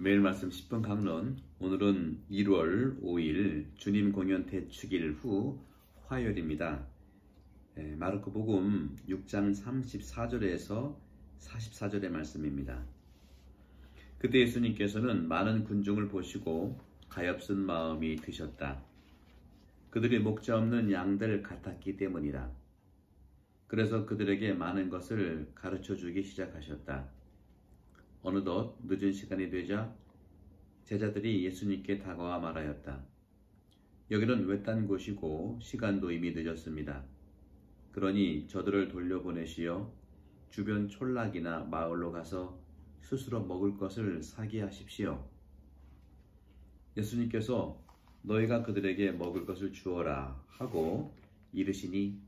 매일 말씀 10분 강론. 오늘은 1월 5일 주님 공연 대축일 후 화요일입니다. 마르코 복음 6장 34절에서 44절의 말씀입니다. 그때 예수님께서는 많은 군중을 보시고 가엾은 마음이 드셨다. 그들이 목자 없는 양들 같았기 때문이라. 그래서 그들에게 많은 것을 가르쳐 주기 시작하셨다. 어느덧 늦은 시간이 되자 제자들이 예수님께 다가와 말하였다. 여기는 외딴 곳이고 시간도 이미 늦었습니다. 그러니 저들을 돌려보내시어 주변 촌락이나 마을로 가서 스스로 먹을 것을 사게 하십시오. 예수님께서 너희가 그들에게 먹을 것을 주어라 하고 이르시니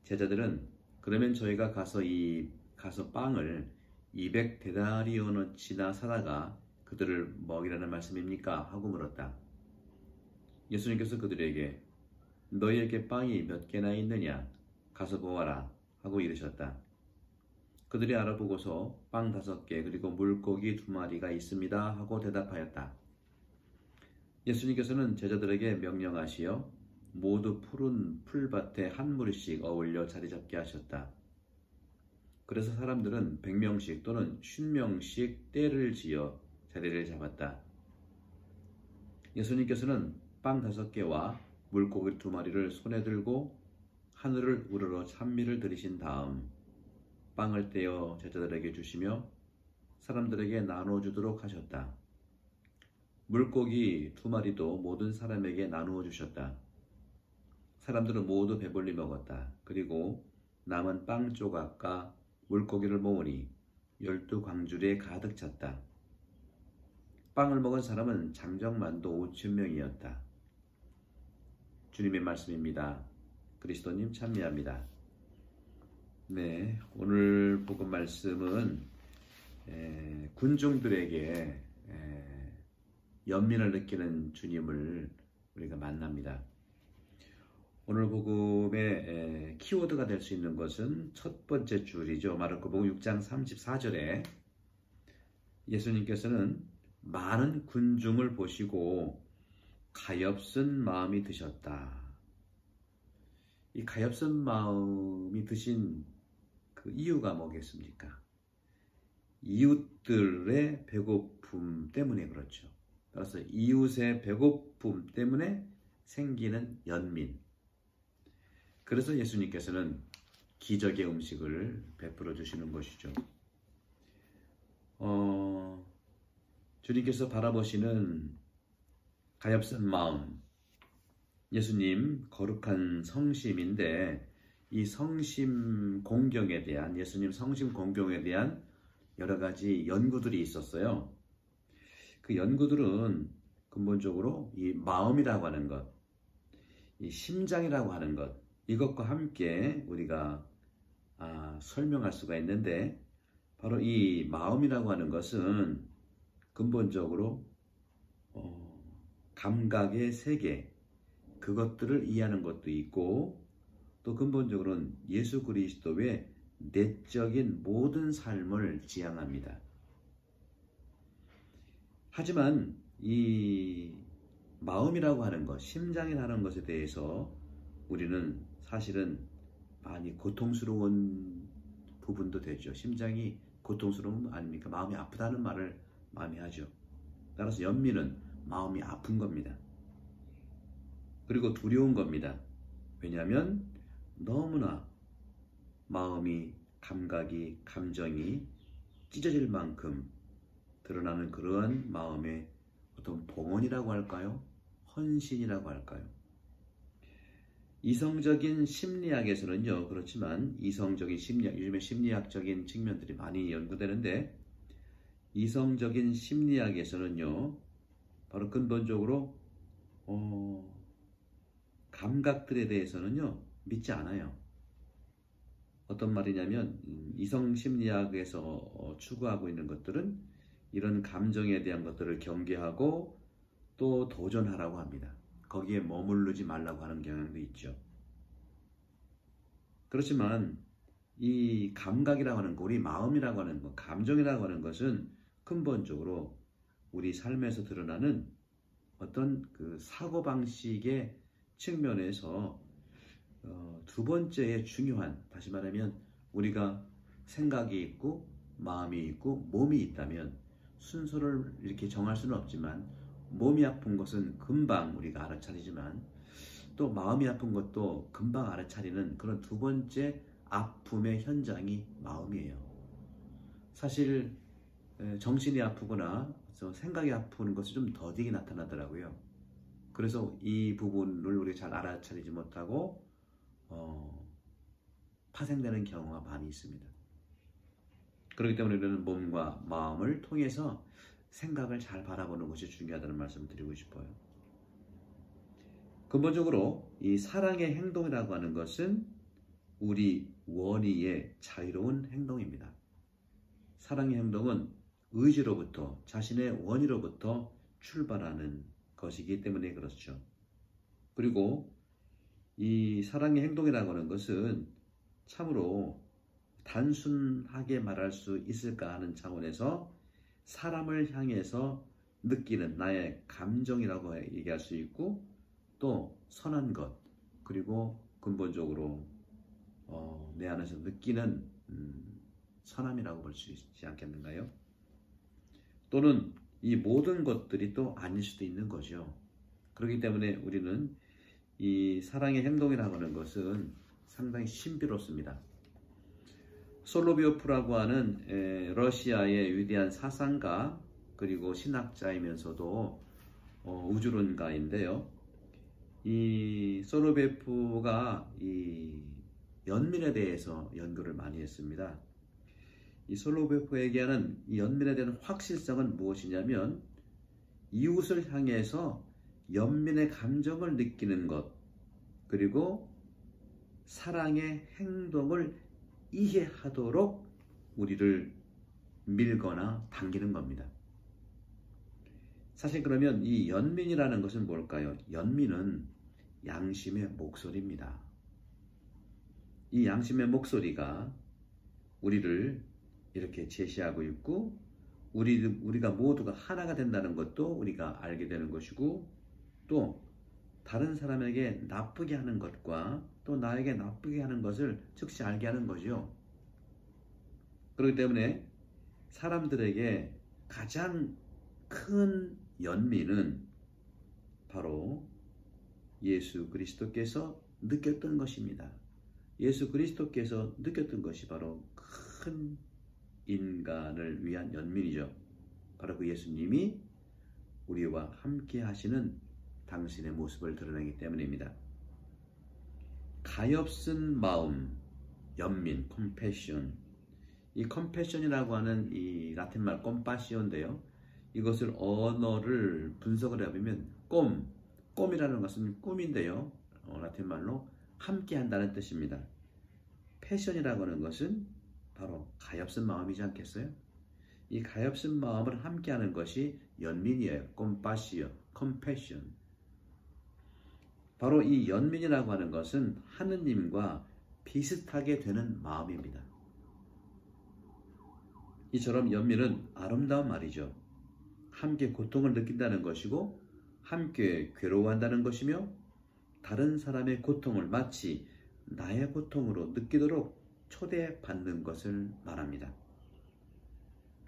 제자들은 그러면 저희가 가서 빵을 200데나리온어치나 사다가 그들을 먹이라는 말씀입니까? 하고 물었다. 예수님께서 그들에게 너희에게 빵이 몇 개나 있느냐? 가서 보아라 하고 이르셨다. 그들이 알아보고서 빵 5개 그리고 물고기 2마리가 있습니다 하고 대답하였다. 예수님께서는 제자들에게 명령하시어 모두 푸른 풀밭에 한 무리씩 어울려 자리 잡게 하셨다. 그래서 사람들은 100명씩 또는 50명씩 떼를 지어 자리를 잡았다. 예수님께서는 빵 5개와 물고기 2마리를 손에 들고 하늘을 우러러 찬미를 드리신 다음 빵을 떼어 제자들에게 주시며 사람들에게 나누어 주도록 하셨다. 물고기 2마리도 모든 사람에게 나누어 주셨다. 사람들은 모두 배불리 먹었다. 그리고 남은 빵 조각과 물고기를 모으니 12광주리에 가득 찼다. 빵을 먹은 사람은 장정만도 5,000명이었다. 주님의 말씀입니다. 그리스도님 찬미합니다. 네, 오늘 복음 말씀은 군중들에게 연민을 느끼는 주님을 우리가 만납니다. 오늘 복음의 키워드가 될 수 있는 것은 첫 번째 줄이죠. 마르코 복음 6장 34절에 예수님께서는 많은 군중을 보시고 가엾은 마음이 드셨다. 이 가엾은 마음이 드신 그 이유가 뭐겠습니까? 이웃들의 배고픔 때문에 그렇죠. 따라서 이웃의 배고픔 때문에 생기는 연민. 그래서 예수님께서는 기적의 음식을 베풀어 주시는 것이죠. 주님께서 바라보시는 가엾은 마음, 예수님 거룩한 성심인데 이 성심 공경에 대한 예수님 성심 공경에 대한 여러 가지 연구들이 있었어요. 그 연구들은 근본적으로 이 마음이라고 하는 것, 이 심장이라고 하는 것, 이것과 함께 우리가 설명할 수가 있는데 바로 이 마음이라고 하는 것은 근본적으로 감각의 세계, 그것들을 이해하는 것도 있고 또 근본적으로는 예수 그리스도의 내적인 모든 삶을 지향합니다. 하지만 이 마음이라고 하는 것, 심장이라는 것에 대해서 우리는 사실은 많이 고통스러운 부분도 되죠. 심장이 고통스러운 거 아닙니까? 마음이 아프다는 말을 많이 하죠. 따라서 연민은 마음이 아픈 겁니다. 그리고 두려운 겁니다. 왜냐하면 너무나 마음이, 감각이, 감정이 찢어질 만큼 드러나는 그러한 마음의 어떤 봉헌이라고 할까요? 헌신이라고 할까요? 이성적인 심리학에서는요, 그렇지만 이성적인 심리학, 요즘에 심리학적인 측면들이 많이 연구되는데 이성적인 심리학에서는요, 바로 근본적으로 감각들에 대해서는요, 믿지 않아요. 어떤 말이냐면 이성 심리학에서 추구하고 있는 것들은 이런 감정에 대한 것들을 경계하고 또 도전하라고 합니다. 거기에 머무르지 말라고 하는 경향도 있죠. 그렇지만 이 감각이라고 하는 것, 우리 마음이라고 하는 것, 감정이라고 하는 것은 근본적으로 우리 삶에서 드러나는 어떤 그 사고방식의 측면에서 두 번째의 중요한, 다시 말하면 우리가 생각이 있고 마음이 있고 몸이 있다면 순서를 이렇게 정할 수는 없지만 몸이 아픈 것은 금방 우리가 알아차리지만 또 마음이 아픈 것도 금방 알아차리는 그런 두 번째 아픔의 현장이 마음이에요. 사실 정신이 아프거나 생각이 아픈 것이 좀 더디게 나타나더라고요. 그래서 이 부분을 우리가 잘 알아차리지 못하고 파생되는 경우가 많이 있습니다. 그렇기 때문에 우리는 몸과 마음을 통해서 생각을 잘 바라보는 것이 중요하다는 말씀을 드리고 싶어요. 근본적으로 이 사랑의 행동이라고 하는 것은 우리 원의의 자유로운 행동입니다. 사랑의 행동은 의지로부터, 자신의 원의로부터 출발하는 것이기 때문에 그렇죠. 그리고 이 사랑의 행동이라고 하는 것은 참으로 단순하게 말할 수 있을까 하는 차원에서 사람을 향해서 느끼는 나의 감정이라고 얘기할 수 있고 또 선한 것, 그리고 근본적으로 내 안에서 느끼는 선함이라고 볼 수 있지 않겠는가요? 또는 이 모든 것들이 또 아닐 수도 있는 거죠. 그렇기 때문에 우리는 이 사랑의 행동이라고 하는 것은 상당히 신비롭습니다. 솔로비오프라고 하는 러시아의 위대한 사상가 그리고 신학자이면서도 우주론가인데요. 이 솔로비오프가 이 연민에 대해서 연구를 많이 했습니다. 이 솔로비오프가 얘기하는 이 연민에 대한 확실성은 무엇이냐면 이웃을 향해서 연민의 감정을 느끼는 것, 그리고 사랑의 행동을 이해하도록 우리를 밀거나 당기는 겁니다. 사실 그러면 이 연민이라는 것은 뭘까요? 연민은 양심의 목소리입니다. 이 양심의 목소리가 우리를 이렇게 제시하고 있고 우리가 모두가 하나가 된다는 것도 우리가 알게 되는 것이고 또 다른 사람에게 나쁘게 하는 것과 또 나에게 나쁘게 하는 것을 즉시 알게 하는 거죠. 그렇기 때문에 사람들에게 가장 큰 연민은 바로 예수 그리스도께서 느꼈던 것입니다. 예수 그리스도께서 느꼈던 것이 바로 큰 인간을 위한 연민이죠. 바로 그 예수님이 우리와 함께 하시는 당신의 모습을 드러내기 때문입니다. 가엾은 마음, 연민, 컴패션. 이 컴패션이라고 하는 이 라틴말 콤파시온인데요. 이것을 언어를 분석을 해보면 꼼이라는 것은 꿈인데요. 라틴말로 함께 한다는 뜻입니다. 패션이라고 하는 것은 바로 가엾은 마음이지 않겠어요? 이 가엾은 마음을 함께 하는 것이 연민이에요. 콤파시오, 컴패션. 바로 이 연민이라고 하는 것은 하느님과 비슷하게 되는 마음입니다. 이처럼 연민은 아름다운 말이죠. 함께 고통을 느낀다는 것이고 함께 괴로워한다는 것이며 다른 사람의 고통을 마치 나의 고통으로 느끼도록 초대받는 것을 말합니다.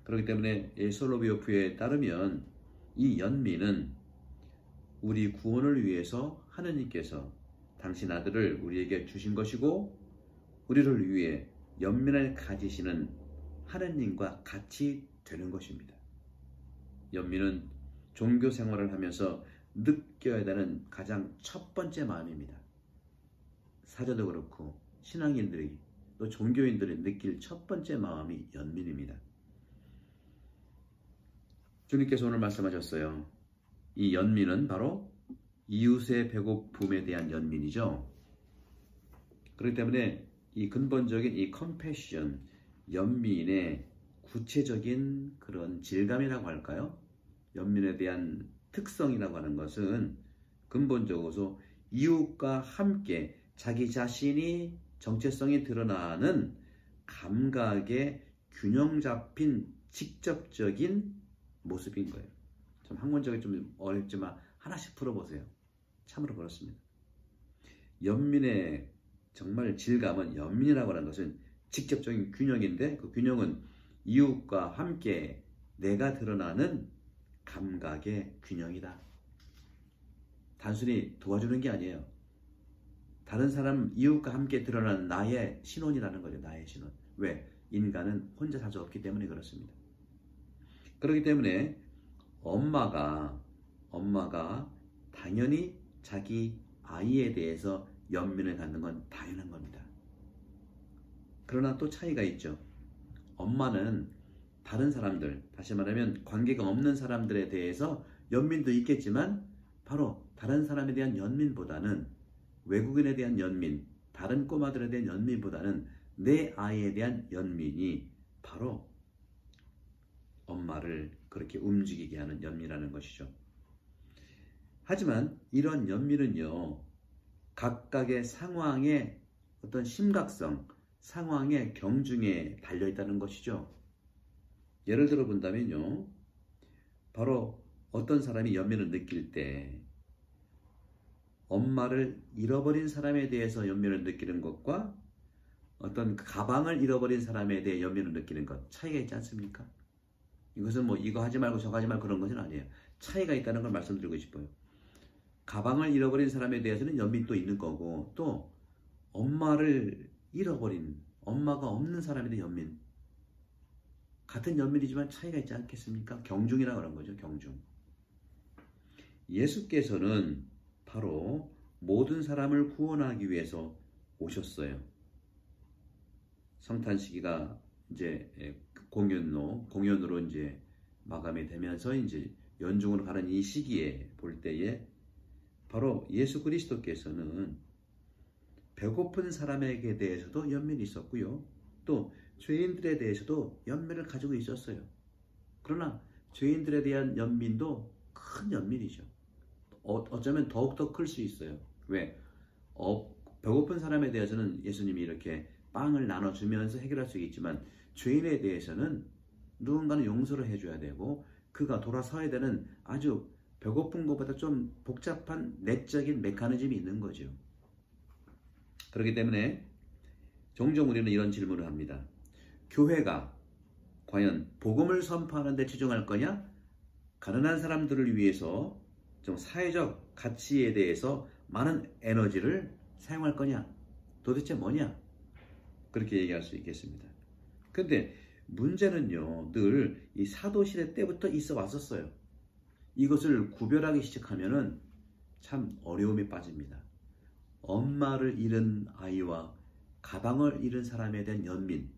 그렇기 때문에 솔로비오프에 따르면 이 연민은 우리 구원을 위해서 하느님께서 당신 아들을 우리에게 주신 것이고 우리를 위해 연민을 가지시는 하느님과 같이 되는 것입니다. 연민은 종교 생활을 하면서 느껴야 되는 가장 첫 번째 마음입니다. 사제도 그렇고 신앙인들이 또 종교인들이 느낄 첫 번째 마음이 연민입니다. 주님께서 오늘 말씀하셨어요. 이 연민은 바로 이웃의 배고픔에 대한 연민이죠. 그렇기 때문에 이 근본적인 이 컴패션, 연민의 구체적인 그런 질감이라고 할까요? 연민에 대한 특성이라고 하는 것은 근본적으로 이웃과 함께 자기 자신이 정체성이 드러나는 감각의 균형 잡힌 직접적인 모습인 거예요. 좀 학문적이 좀 어렵지만 하나씩 풀어보세요. 참으로 그렇습니다. 연민의 정말 질감은, 연민이라고 하는 것은 직접적인 균형인데, 그 균형은 이웃과 함께 내가 드러나는 감각의 균형이다. 단순히 도와주는 게 아니에요. 다른 사람, 이웃과 함께 드러나는 나의 신혼이라는 거죠. 나의 신혼. 왜? 인간은 혼자 살 수 없기 때문에 그렇습니다. 그렇기 때문에 엄마가 당연히 자기 아이에 대해서 연민을 갖는 건 당연한 겁니다. 그러나 또 차이가 있죠. 엄마는 다른 사람들, 다시 말하면 관계가 없는 사람들에 대해서 연민도 있겠지만, 바로 다른 사람에 대한 연민보다는, 외국인에 대한 연민, 다른 꼬마들에 대한 연민보다는 내 아이에 대한 연민이 바로 엄마를 그렇게 움직이게 하는 연민이라는 것이죠. 하지만 이런 연민은요, 각각의 상황의 어떤 심각성, 상황의 경중에 달려있다는 것이죠. 예를 들어 본다면요, 바로 어떤 사람이 연민을 느낄 때 엄마를 잃어버린 사람에 대해서 연민을 느끼는 것과 어떤 가방을 잃어버린 사람에 대해 연민을 느끼는 것, 차이가 있지 않습니까? 이것은 뭐 이거 하지 말고 저거 하지 말고 그런 것은 아니에요. 차이가 있다는 걸 말씀드리고 싶어요. 가방을 잃어버린 사람에 대해서는 연민도 있는 거고, 또 엄마를 잃어버린, 엄마가 없는 사람에 대한 연민, 같은 연민이지만 차이가 있지 않겠습니까? 경중이라고 하는 거죠. 경중. 예수께서는 바로 모든 사람을 구원하기 위해서 오셨어요. 성탄 시기가 이제 공연으로 이제 마감이 되면서 이제 연중으로 가는 이 시기에 볼 때에 바로 예수 그리스도께서는 배고픈 사람에게 대해서도 연민이 있었고요. 또 죄인들에 대해서도 연민을 가지고 있었어요. 그러나 죄인들에 대한 연민도 큰 연민이죠. 어쩌면 더욱더 클 수 있어요. 왜? 배고픈 사람에 대해서는 예수님이 이렇게 빵을 나눠주면서 해결할 수 있지만, 죄인에 대해서는 누군가는 용서를 해줘야 되고, 그가 돌아서야 되는 아주 배고픈 것보다 좀 복잡한 내적인 메커니즘이 있는 거죠. 그렇기 때문에 종종 우리는 이런 질문을 합니다. 교회가 과연 복음을 선포하는 데 치중할 거냐? 가난한 사람들을 위해서 좀 사회적 가치에 대해서 많은 에너지를 사용할 거냐? 도대체 뭐냐? 그렇게 얘기할 수 있겠습니다. 근데 문제는요, 늘 이 사도시대 때부터 있어 왔었어요. 이것을 구별하기 시작하면은 참 어려움에 빠집니다. 엄마를 잃은 아이와 가방을 잃은 사람에 대한 연민,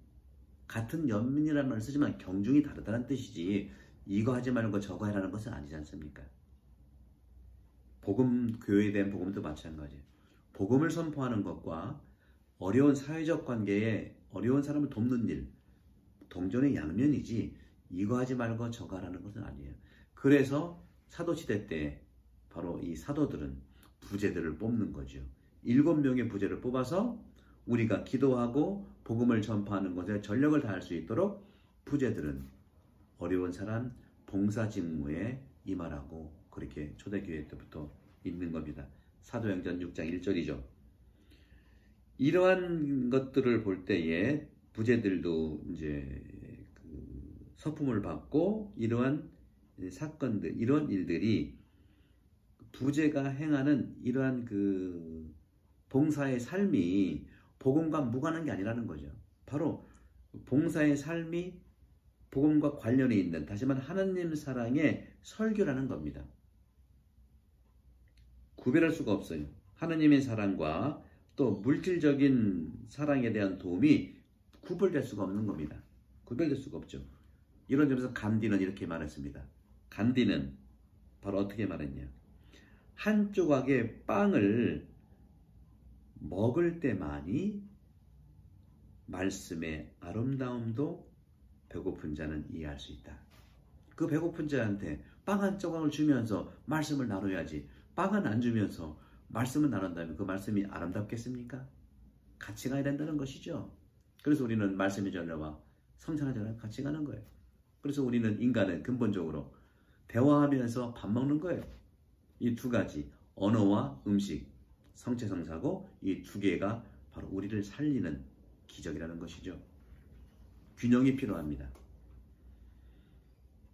같은 연민이라는 말을 쓰지만 경중이 다르다는 뜻이지, 이거 하지 말고 저거 해라는 것은 아니지 않습니까? 교회에 대한 복음도 마찬가지예요. 복음을 선포하는 것과 어려운 사회적 관계에 어려운 사람을 돕는 일, 동전의 양면이지 이거 하지 말고 저거 하라는 것은 아니에요. 그래서 사도시대 때 바로 이 사도들은 부제들을 뽑는 거죠. 7명의 부제를 뽑아서 우리가 기도하고 복음을 전파하는 것에 전력을 다할 수 있도록 부제들은 어려운 사람 봉사 직무에 임하라고 그렇게 초대교회 때부터 있는 겁니다. 사도행전 6장 1절이죠. 이러한 것들을 볼 때에 부제들도 이제 서품을 받고, 이러한 사건들, 이런 일들이 부제가 행하는 이러한 봉사의 삶이 복음과 무관한 게 아니라는 거죠. 바로 봉사의 삶이 복음과 관련이 있는, 다시 말해 하나님 사랑의 설교라는 겁니다. 구별할 수가 없어요. 하나님의 사랑과 또 물질적인 사랑에 대한 도움이 구별될 수가 없는 겁니다. 구별될 수가 없죠. 이런 점에서 간디는 이렇게 말했습니다. 간디는 바로 어떻게 말했냐? 한 조각의 빵을 먹을 때만이 말씀의 아름다움도 배고픈 자는 이해할 수 있다. 그 배고픈 자한테 빵 한 조각을 주면서 말씀을 나눠야지, 빵은 안 주면서 말씀을 나눈다면 그 말씀이 아름답겠습니까? 같이 가야 된다는 것이죠. 그래서 우리는 말씀의 전례와 성찬의 전례가 같이 가는 거예요. 그래서 우리는 인간은 근본적으로 대화하면서 밥 먹는 거예요. 이 두 가지, 언어와 음식, 성체성사고 이 두 개가 바로 우리를 살리는 기적이라는 것이죠. 균형이 필요합니다.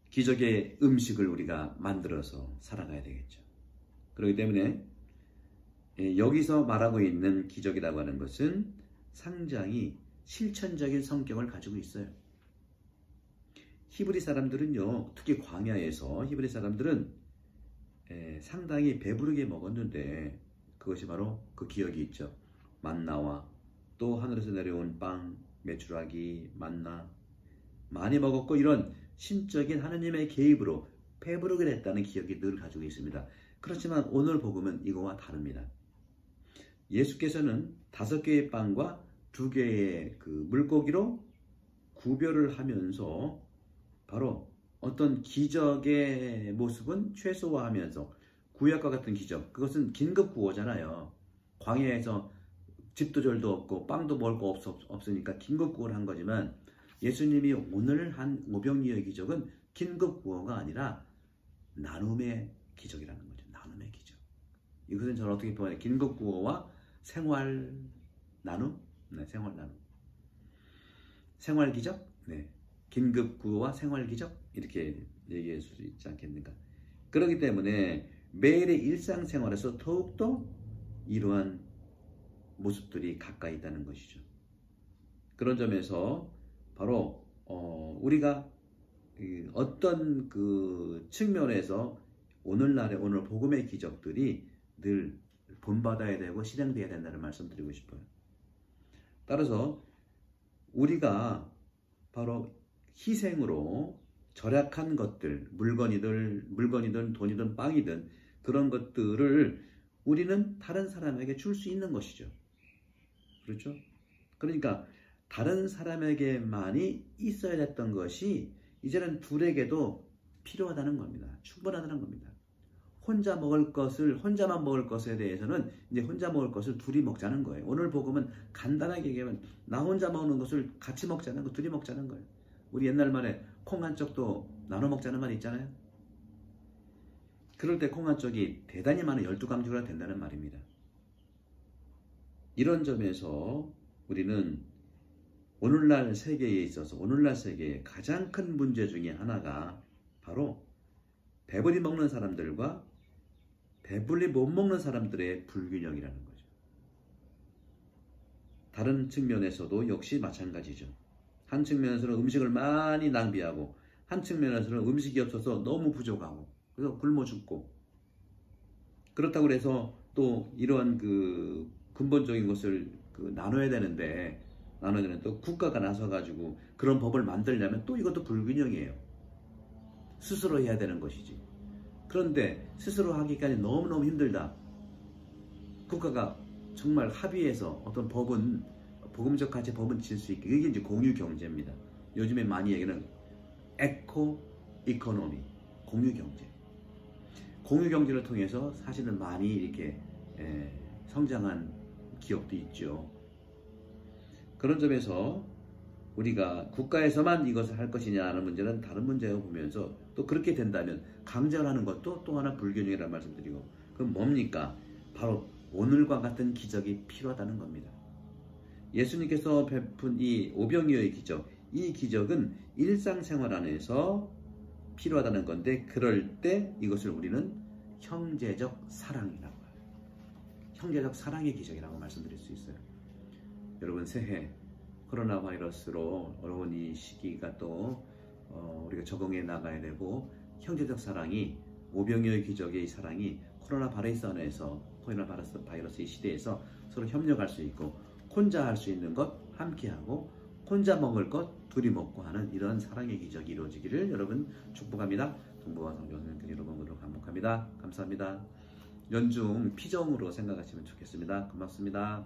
기적의 음식을 우리가 만들어서 살아가야 되겠죠. 그렇기 때문에 여기서 말하고 있는 기적이라고 하는 것은 상당히 실천적인 성격을 가지고 있어요. 히브리 사람들은요, 특히 광야에서 히브리 사람들은 상당히 배부르게 먹었는데 그것이 바로 그 기억이 있죠. 만나와 또 하늘에서 내려온 빵, 메추라기, 만나 많이 먹었고 이런 신적인 하느님의 개입으로 배부르게 됐다는 기억이 늘 가지고 있습니다. 그렇지만 오늘 복음은 이거와 다릅니다. 예수께서는 5개의 빵과 2개의 그 물고기로 구별을 하면서 바로 어떤 기적의 모습은 최소화하면서 구약과 같은 기적, 그것은 긴급 구호잖아요. 광야에서 집도 절도 없고 빵도 먹을 거 없으니까 긴급 구호를 한 거지만 예수님이 오늘 한 오병이어의 기적은 긴급 구호가 아니라 나눔의 기적이라는 거죠. 나눔의 기적. 이것은 저는 어떻게 보면 긴급 구호와 생활 나눔? 네, 생활 나눔. 생활 기적? 네. 긴급 구호와 생활 기적? 이렇게 얘기할 수 있지 않겠는가. 그렇기 때문에 매일의 일상생활에서 더욱더 이러한 모습들이 가까이 있다는 것이죠. 그런 점에서 바로 우리가 어떤 그 측면에서 오늘날의 오늘 복음의 기적들이 늘 본받아야 되고 실행되어야 된다는 말씀 드리고 싶어요. 따라서 우리가 바로 희생으로 절약한 것들, 물건이든 돈이든 빵이든 그런 것들을 우리는 다른 사람에게 줄 수 있는 것이죠. 그렇죠? 그러니까 다른 사람에게만이 있어야 됐던 것이 이제는 둘에게도 필요하다는 겁니다. 충분하다는 겁니다. 혼자만 먹을 것에 대해서는 이제 혼자 먹을 것을 둘이 먹자는 거예요. 오늘 복음은 간단하게 얘기하면 나 혼자 먹는 것을 같이 먹자는 거, 둘이 먹자는 거예요. 우리 옛날 말에 콩 한 쪽도 나눠 먹자는 말이 있잖아요. 그럴 때 콩 한 쪽이 대단히 많은 12강주가 된다는 말입니다. 이런 점에서 우리는 오늘날 세계에 있어서 오늘날 세계의 가장 큰 문제 중에 하나가 바로 배불리 먹는 사람들과 배불리 못 먹는 사람들의 불균형이라는 거죠. 다른 측면에서도 역시 마찬가지죠. 한 측면에서는 음식을 많이 낭비하고 한 측면에서는 음식이 없어서 너무 부족하고 그래서 굶어 죽고 그렇다고 해서 또 이러한 그 근본적인 것을 나눠야 되는데 또 국가가 나서가지고 그런 법을 만들려면 또 이것도 불균형이에요. 스스로 해야 되는 것이지. 그런데 스스로 하기까지 너무너무 힘들다. 국가가 정말 합의해서 어떤 법은 복음적 가치 법은 질 수 있게 이게 이제 공유 경제입니다. 요즘에 많이 얘기하는 에코 이코노미, 공유 경제. 공유 경제를 통해서 사실은 많이 이렇게 성장한 기업도 있죠. 그런 점에서 우리가 국가에서만 이것을 할 것이냐 하는 문제는 다른 문제라고 보면서 또 그렇게 된다면 강제를 하는 것도 또 하나 불균형이라는 말씀드리고 그럼 뭡니까? 바로 오늘과 같은 기적이 필요하다는 겁니다. 예수님께서 베푼 이 오병이어의 기적, 이 기적은 일상생활 안에서 필요하다는 건데 그럴 때 이것을 우리는 형제적 사랑이라고 해요. 형제적 사랑의 기적이라고 말씀드릴 수 있어요. 여러분 새해 코로나 바이러스로 어려운 이 시기가 또 우리가 적응해 나가야 되고 형제적 사랑이 오병이어의 기적의 이 사랑이 코로나 바이러스 이 시대에서 서로 협력할 수 있고 혼자 할 수 있는 것 함께하고 혼자 먹을 것 둘이 먹고 하는 이런 사랑의 기적이 이루어지기를 여러분 축복합니다. 동부와 성경은 여러분 모두 감사합니다. 연중 피정으로 생각하시면 좋겠습니다. 고맙습니다.